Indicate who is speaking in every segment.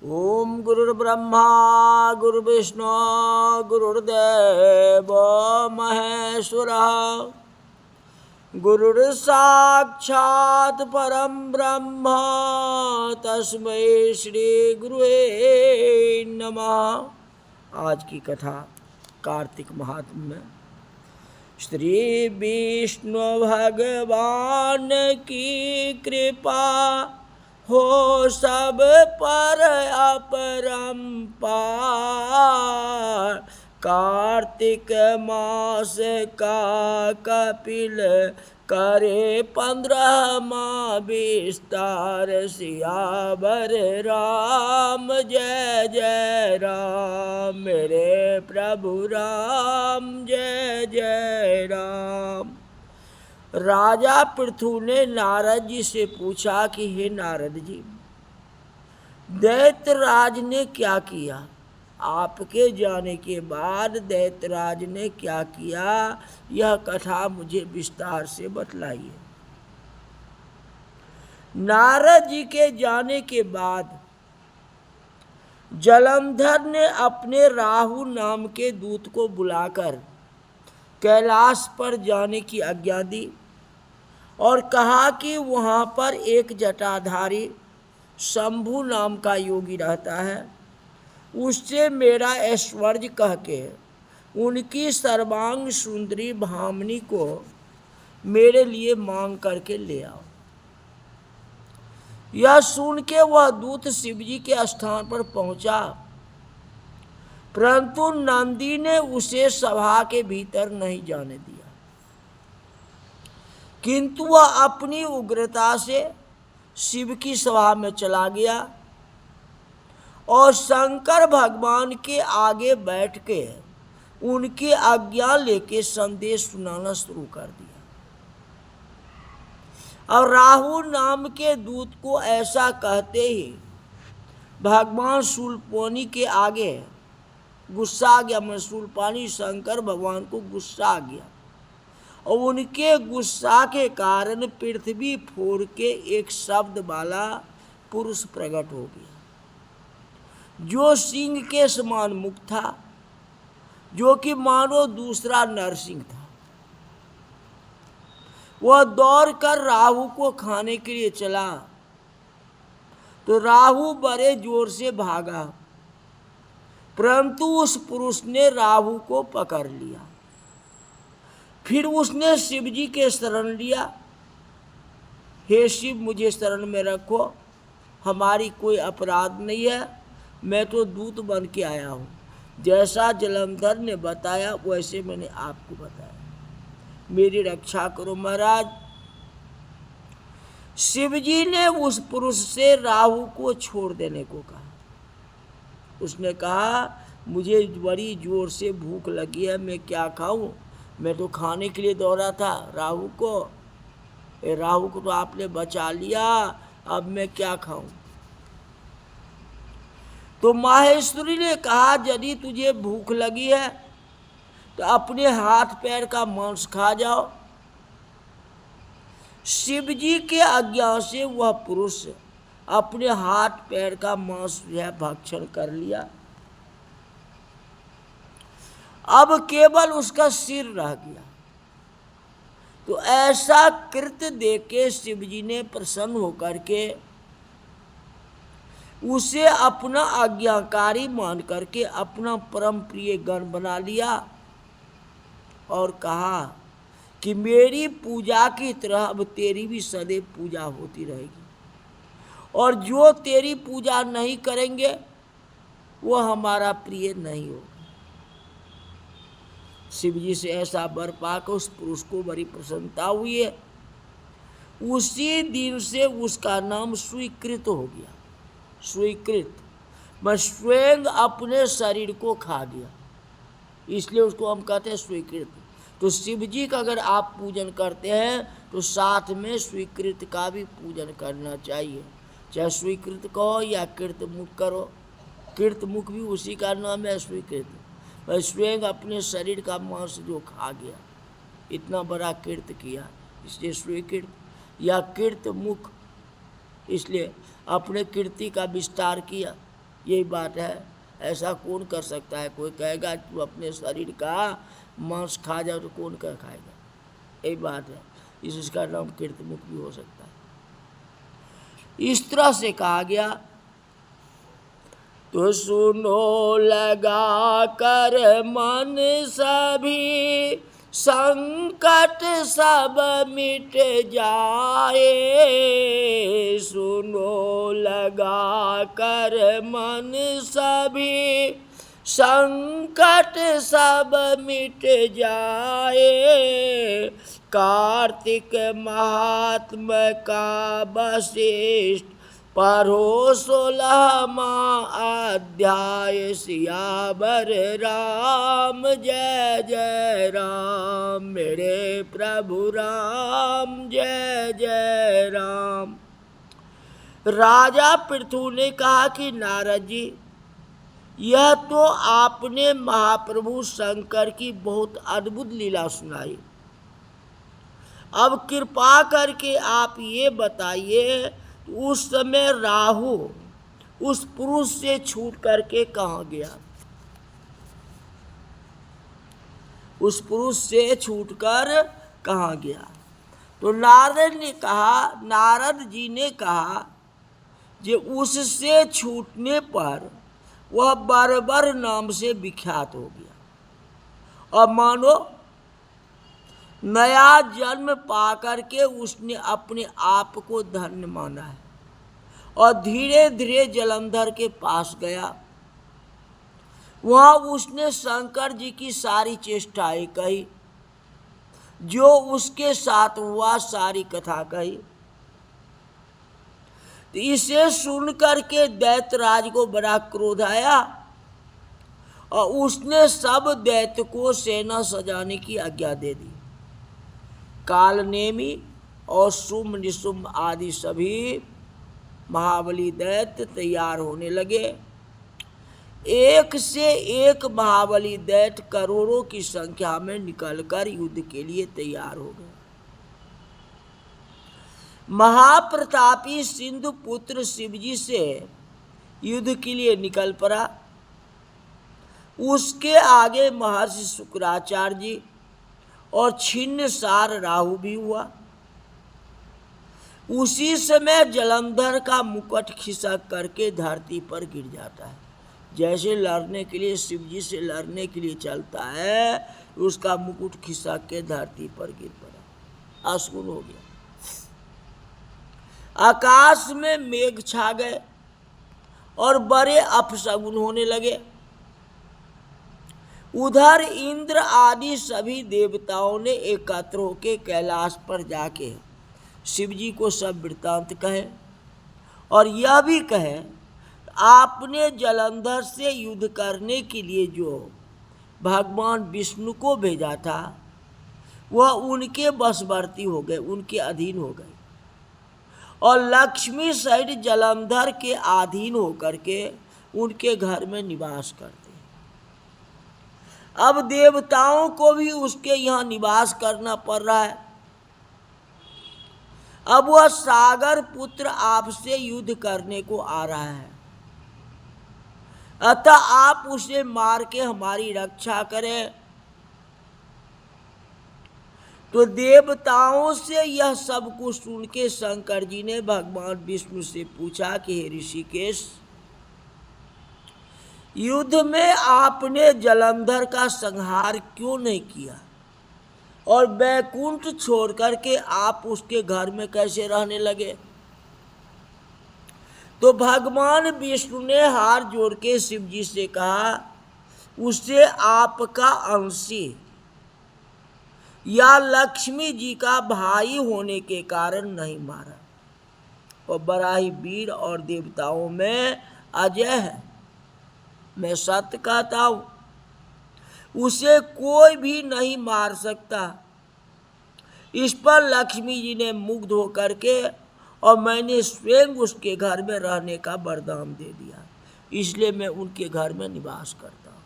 Speaker 1: ओम गुरुर्ब्रह्मा गुरुर्विष्णु गुरुर्देव महेश्वरः गुरुर्साक्षात् परम ब्रह्म तस्मै श्री गुरुवे नमः। आज की कथा कार्तिक महात्म्य में श्री विष्णु भगवान की कृपा हो सब पर अपरंपार। कार्तिक मास का कपिल करे 15वां विस्तार। सियावर राम जय जय राम, मेरे प्रभु राम जय जय राम। राजा पृथु ने नारद जी से पूछा कि हे नारद जी, दैत्यराज ने क्या किया? आपके जाने के बाद दैत्यराज ने क्या किया, यह कथा मुझे विस्तार से बतलाइए। नारद जी के जाने के बाद जलंधर ने अपने राहु नाम के दूत को बुलाकर कैलाश पर जाने की आज्ञा दी और कहा कि वहाँ पर एक जटाधारी शंभु नाम का योगी रहता है, उससे मेरा ऐश्वर्य कह के उनकी सर्वांग सुंदरी भामिनी को मेरे लिए मांग करके ले आओ। यह सुन के वह दूत शिवजी के स्थान पर पहुंचा, परंतु नंदी ने उसे सभा के भीतर नहीं जाने दिया, किंतु वह अपनी उग्रता से शिव की सभा में चला गया और शंकर भगवान के आगे बैठ के उनकी आज्ञा लेके संदेश सुनाना शुरू कर दिया। और राहु नाम के दूत को ऐसा कहते ही भगवान शूलपाणी के आगे गुस्सा आ गया। मैं शूलपाणी शंकर भगवान को गुस्सा आ गया और उनके गुस्सा के कारण पृथ्वी फोड़ के एक शब्द वाला पुरुष प्रकट हो गया, जो सिंह के समान मुख था, जो कि मानो दूसरा नरसिंह था। वह दौड़कर राहु को खाने के लिए चला तो राहु बड़े जोर से भागा, परंतु उस पुरुष ने राहु को पकड़ लिया। फिर उसने शिव जी के शरण लिया, हे शिव मुझे शरण में रखो, हमारी कोई अपराध नहीं है, मैं तो दूत बन के आया हूँ। जैसा जलंधर ने बताया वैसे मैंने आपको बताया, मेरी रक्षा करो महाराज। शिव जी ने उस पुरुष से राहु को छोड़ देने को कहा। उसने कहा मुझे बड़ी जोर से भूख लगी है, मैं क्या खाऊं? मैं तो खाने के लिए दौड़ा था राहु को। राहु को तो आपने बचा लिया, अब मैं क्या खाऊं? तो माहेश्वरी ने कहा यदि तुझे भूख लगी है तो अपने हाथ पैर का मांस खा जाओ। शिव जी के आज्ञा से वह पुरुष अपने हाथ पैर का मांस भक्षण कर लिया। अब केवल उसका सिर रह गया। तो ऐसा कृत्य देख के शिव जी ने प्रसन्न होकर के उसे अपना आज्ञाकारी मान करके अपना परम प्रिय गण बना लिया और कहा कि मेरी पूजा की तरह अब तेरी भी सदैव पूजा होती रहेगी, और जो तेरी पूजा नहीं करेंगे वो हमारा प्रिय नहीं होगा। शिव जी से ऐसा वर पाकर उस पुरुष को बड़ी प्रसन्नता हुई है। उसी दिन से उसका नाम स्वीकृत हो गया। स्वीकृत मैं स्वयं अपने शरीर को खा गया, इसलिए उसको हम कहते हैं स्वीकृत। तो शिव जी का अगर आप पूजन करते हैं तो साथ में स्वीकृत का भी पूजन करना चाहिए, चाहे स्वीकृत कहो या कृत मुख करो। कृत मुख भी उसी का नाम है स्वीकृत। मैं स्वयं अपने शरीर का मांस जो खा गया, इतना बड़ा कृत किया, इसलिए स्वीकृत या कृत मुख, इसलिए अपने कीर्ति का विस्तार किया। यही बात है। ऐसा कौन कर सकता है? कोई कहेगा तू अपने शरीर का मांस खा जाओ तो कौन कर खाएगा? यही बात है। इसका नाम कीर्तमुख भी हो सकता है। इस तरह से कहा गया। तो सुनो लगा कर मन सभी, संकट सब मिट जाए। सुनो लगा कर मन सभी, संकट सब मिट जाए। कार्तिक महात्मा का वशिष्ठ पढ़ो 16वां अध्याय। सियावर राम जय जय राम, मेरे प्रभु राम जय जय राम। राजा पृथु ने कहा कि नारद जी, यह तो आपने महाप्रभु शंकर की बहुत अद्भुत लीला सुनाई। अब कृपा करके आप ये बताइए, उस समय राहु उस पुरुष से छूट करके कहाँ गया? उस पुरुष से छूटकर कहाँ गया? तो नारद जी ने कहा कि उससे छूटने पर वह बर्बर नाम से विख्यात हो गया। और मानो नया जन्म पाकर के उसने अपने आप को धन्य माना है और धीरे धीरे जलंधर के पास गया। वहाँ उसने शंकर जी की सारी चेष्टाएं कही, जो उसके साथ हुआ सारी कथा कही। तो इसे सुनकर के दैत्यराज को बड़ा क्रोध आया और उसने सब दैत्य को सेना सजाने की आज्ञा दे दी। कालनेमी और शुम्भ निशुम्भ आदि सभी महाबली दैत्य तैयार होने लगे। एक से एक महाबली दैत्य करोड़ों की संख्या में निकलकर युद्ध के लिए तैयार हो गए। महाप्रतापी सिंधु पुत्र शिवजी से युद्ध के लिए निकल पड़ा। उसके आगे महर्षि शुक्राचार्य जी और छिन्नसार राहु भी हुआ। उसी समय जलंधर का मुकुट खिसक करके धरती पर गिर जाता है। जैसे लड़ने के लिए शिवजी से लड़ने के लिए चलता है, उसका मुकुट खिसक के धरती पर गिर पड़ा, अशुभ हो गया। आकाश में मेघ छा गए और बड़े अपशगुन होने लगे। उधर इंद्र आदि सभी देवताओं ने एकत्र होकर कैलाश पर जाके शिवजी को सब वृत्तांत कहे और यह भी कहे, आपने जलंधर से युद्ध करने के लिए जो भगवान विष्णु को भेजा था, वह उनके वशवर्ती हो गए, उनके अधीन हो गए और लक्ष्मी सहित जलंधर के अधीन होकर के उनके घर में निवास करते। अब देवताओं को भी उसके यहाँ निवास करना पड़ रहा है। अब वह सागर पुत्र आपसे युद्ध करने को आ रहा है, अतः आप उसे मार के हमारी रक्षा करें। तो देवताओं से यह सब कुछ सुन के शंकर जी ने भगवान विष्णु से पूछा कि हे ऋषिकेश, युद्ध में आपने जलंधर का संहार क्यों नहीं किया और बैकुंठ छोड़ करके आप उसके घर में कैसे रहने लगे? तो भगवान विष्णु ने हाथ जोड़ के शिव जी से कहा, उसे आपका अंशी या लक्ष्मी जी का भाई होने के कारण नहीं मारा, और बड़ा ही वीर और देवताओं में अजय है। मैं सत्य कहता हूं, उसे कोई भी नहीं मार सकता। इस पर लक्ष्मी जी ने मुग्ध होकर के और मैंने स्वयं उसके घर में रहने का वरदान दे दिया, इसलिए मैं उनके घर में निवास करता हूं।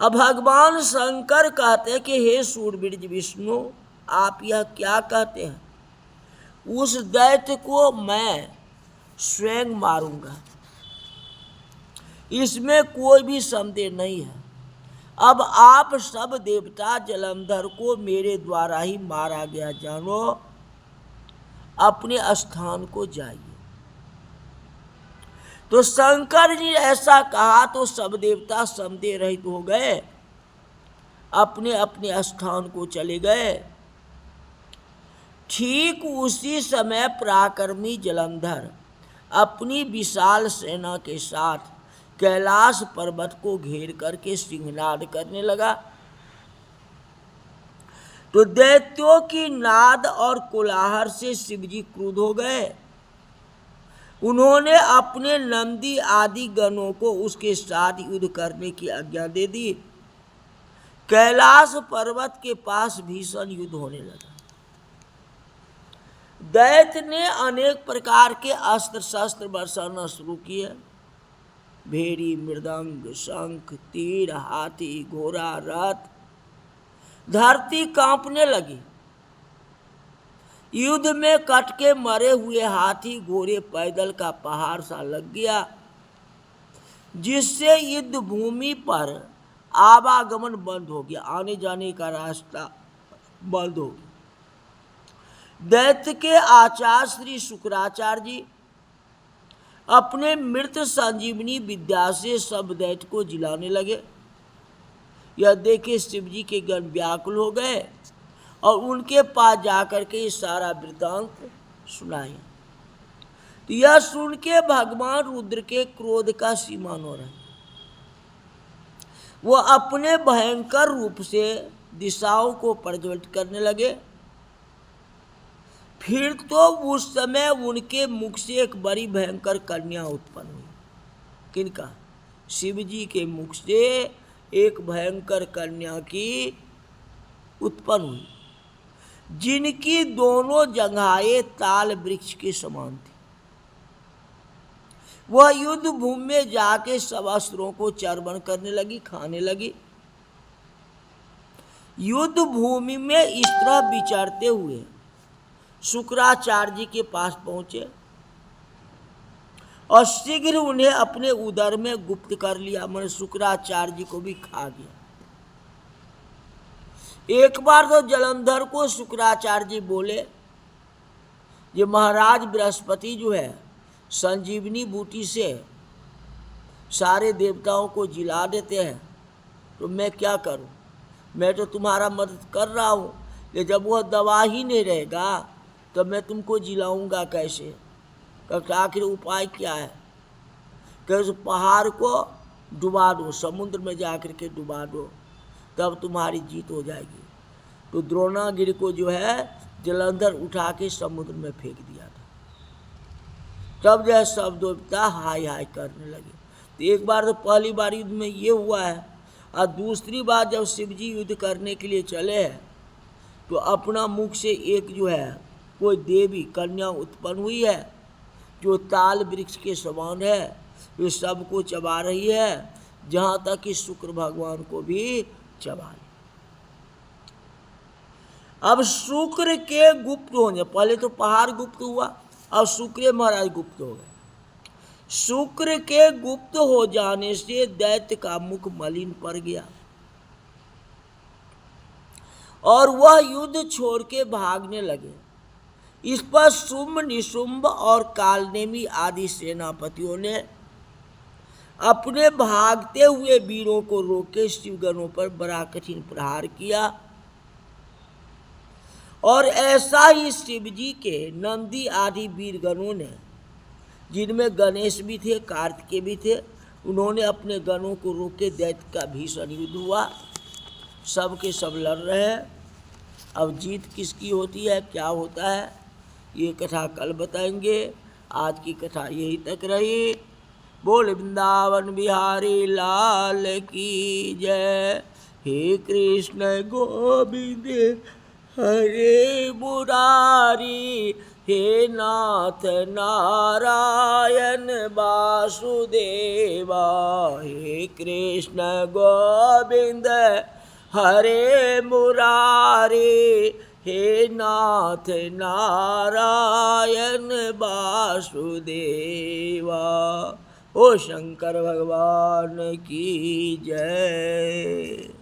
Speaker 1: अब भगवान शंकर कहते हैं कि हे शूरवीर विष्णु, आप यह क्या कहते हैं? उस दैत्य को मैं स्वयं मारूंगा, इसमें कोई भी संदेह नहीं है। अब आप सब देवता जलंधर को मेरे द्वारा ही मारा गया जानो, अपने स्थान को जाइए। तो शंकर जी ऐसा कहा तो सब देवता संदेह रहित हो गए, अपने अपने स्थान को चले गए। ठीक उसी समय पराक्रमी जलंधर अपनी विशाल सेना के साथ कैलाश पर्वत को घेर करके सिंहनाद करने लगा। तो दैत्यों की नाद और कोलाहल से शिवजी क्रुद्ध हो गए। उन्होंने अपने नंदी आदि गणों को उसके साथ युद्ध करने की आज्ञा दे दी। कैलाश पर्वत के पास भीषण युद्ध होने लगा। दैत्य ने अनेक प्रकार के अस्त्र शस्त्र बरसाना शुरू किए। भेड़ी, मृदंग, शंख, तीर, हाथी, घोड़ा, रथ। धरती कांपने लगी। युद्ध में कट के मरे हुए हाथी घोड़े पैदल का पहाड़ सा लग गया, जिससे युद्ध भूमि पर आवागमन बंद हो गया, आने जाने का रास्ता बंद हो गया। दैत्य के आचार्य श्री शुक्राचार्य जी अपने मृत संजीवनी विद्या से सब दैत्य को जिलाने लगे। यह देखे शिव जी के गण व्याकुल हो गए और उनके पास जाकर के ये सारा वृत्तांत सुनाए। तो यह सुन के भगवान रुद्र के क्रोध का सीमा न रहा। वो अपने भयंकर रूप से दिशाओं को प्रज्वलित करने लगे। फिर तो उस समय उनके मुख से एक बड़ी भयंकर कन्या उत्पन्न हुई। किनका? शिव जी के मुख से एक भयंकर कन्या की उत्पन्न हुई, जिनकी दोनों जंघाएं ताल वृक्ष के समान थी। वह युद्ध भूमि में जाके सब अस्त्रों को चर्वण करने लगी, खाने लगी। युद्ध भूमि में इस तरह विचरते हुए शुक्राचार्य जी के पास पहुंचे और शीघ्र उन्हें अपने उदर में गुप्त कर लिया। मैंने शुक्राचार्य जी को भी खा गया। एक बार तो जलंधर को शुक्राचार्य जी बोले, ये महाराज बृहस्पति जो है संजीवनी बूटी से सारे देवताओं को जिला देते हैं, तो मैं क्या करूं? मैं तो तुम्हारा मदद कर रहा हूं, लेकिन जब वह दवा ही नहीं रहेगा तो मैं तुमको जिलाऊंगा कैसे? तो आखिर उपाय क्या है? कि पहाड़ को डुबा दो, समुद्र में जाकर के डुबा दो, तब तुम्हारी जीत हो जाएगी। तो द्रोणागिरि को जो है जलंधर उठा के समुद्र में फेंक दिया था। तब जो है सब देवता हाय हाय करने लगे। तो एक बार तो पहली बार युद्ध में ये हुआ है, और दूसरी बार जब शिवजी युद्ध करने के लिए चले हैं तो अपना मुख से एक जो है कोई देवी कन्या उत्पन्न हुई है, जो ताल वृक्ष के समान है। वे सबको चबा रही है, जहाँ तक कि शुक्र भगवान को भी चबा रही। अब शुक्र के गुप्त होने, पहले तो पहाड़ गुप्त हुआ, अब शुक्र महाराज गुप्त हो गए। शुक्र के गुप्त हो जाने से दैत्य का मुख मलिन पड़ गया और वह युद्ध छोड़ के भागने लगे। इस पर शुंभ, निशुंभ और कालनेमी आदि सेनापतियों ने अपने भागते हुए वीरों को रोके शिवगणों पर बड़ा कठिन प्रहार किया। और ऐसा ही शिवजी के नंदी आदि वीरगणों ने, जिनमें गणेश भी थे, कार्तिकेय भी थे, उन्होंने अपने गणों को रोके दैत्य का भीषण युद्ध हुआ। सब के सब लड़ रहे हैं। अब जीत किसकी होती है, क्या होता है, ये कथा कल बताएंगे। आज की कथा यही तक रही। बोल वृंदावन बिहारी लाल की जय। हे कृष्ण गोविंद हरे मुरारी, हे नाथ नारायण वासुदेवा। हे कृष्ण गोविंद हरे मुरारी, हे नाथ नारायण वासुदेवा। ओ शंकर भगवान की जय।